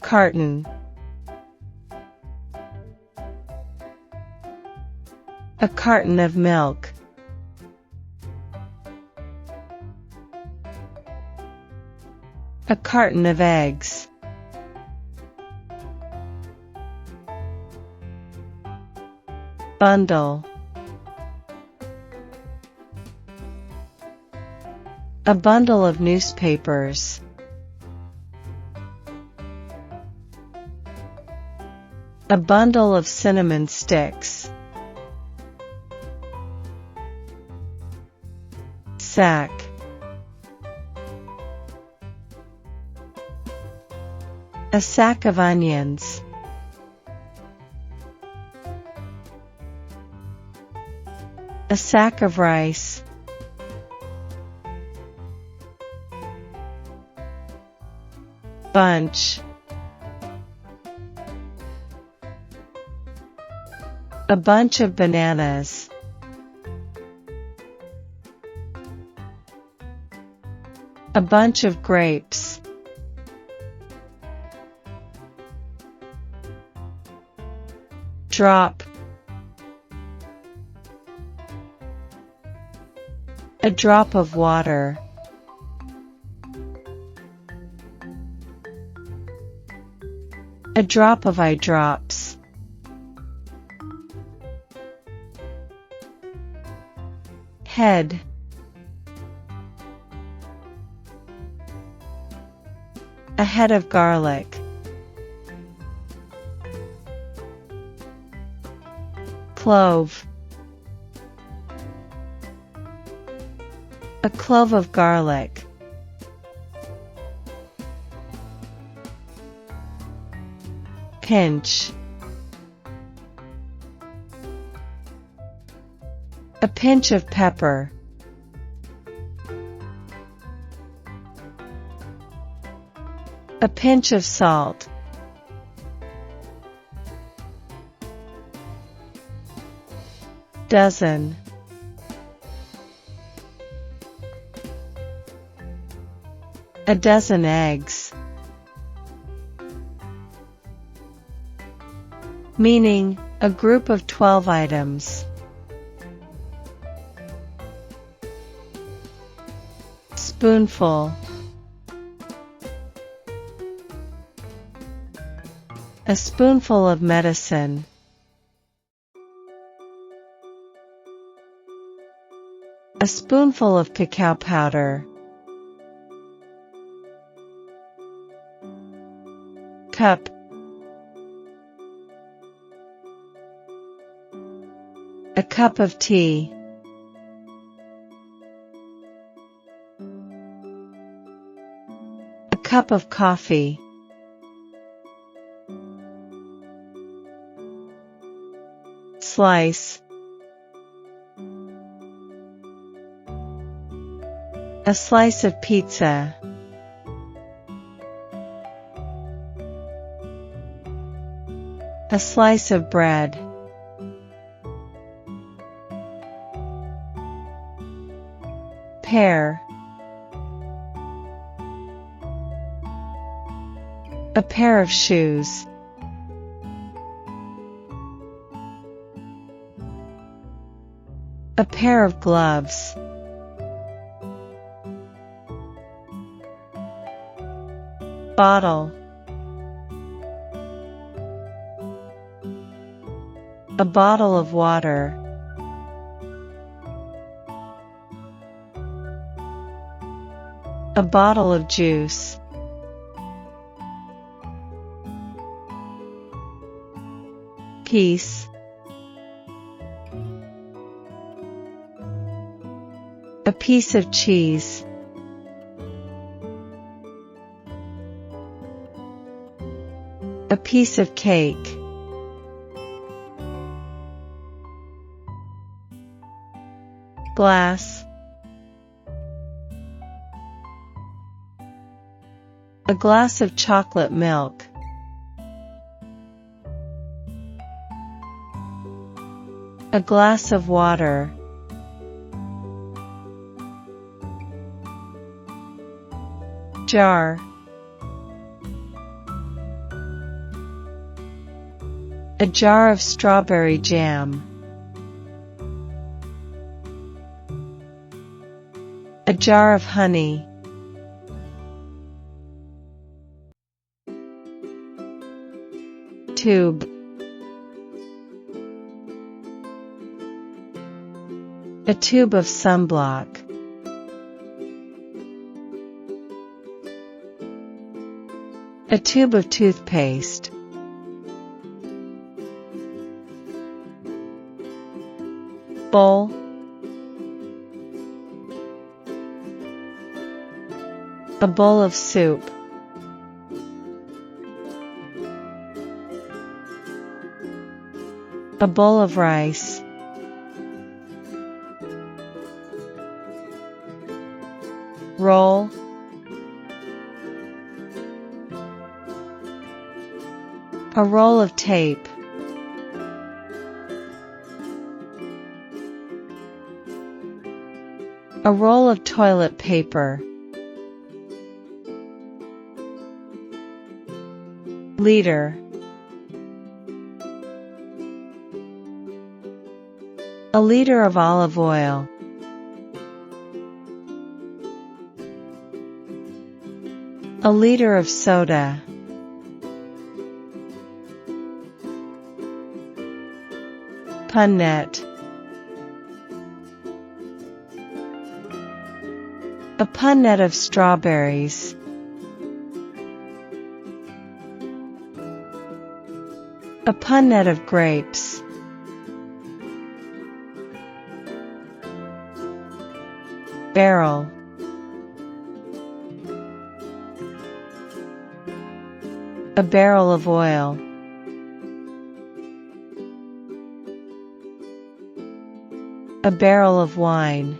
Carton. A carton of milk. A carton of eggs. Bundle. A bundle of newspapers. A bundle of cinnamon sticks. Sack. A sack of onions. A sack of rice. Bunch. A bunch of bananas. A bunch of grapes. Drop. A drop of water. A drop of eye drops. Head. A head of garlic. Clove. A clove of garlic. Pinch. A pinch of pepper. A pinch of salt. Dozen. A dozen eggs. Meaning, a group of 12 items. Spoonful. A spoonful of medicine. A spoonful of cacao powder. Cup. A cup of tea. A cup of coffee. Slice. A slice of pizza. A slice of bread. Pair. A pair of shoes. A pair of gloves. Bottle. A bottle of water. A bottle of juice. Piece. A piece of cheese. A piece of cake. Glass. A glass of chocolate milk. A glass of water. Jar. A jar of strawberry jam. A jar of honey. Tube. A tube of sunblock. A tube of toothpaste. Bowl. A bowl of soup. A bowl of rice. Roll. A roll of tape. A roll of toilet paper. Liter. A liter of olive oil. A liter of soda. Punnet. A punnet of strawberries. A punnet of grapes. Barrel. A barrel of oil. A barrel of wine.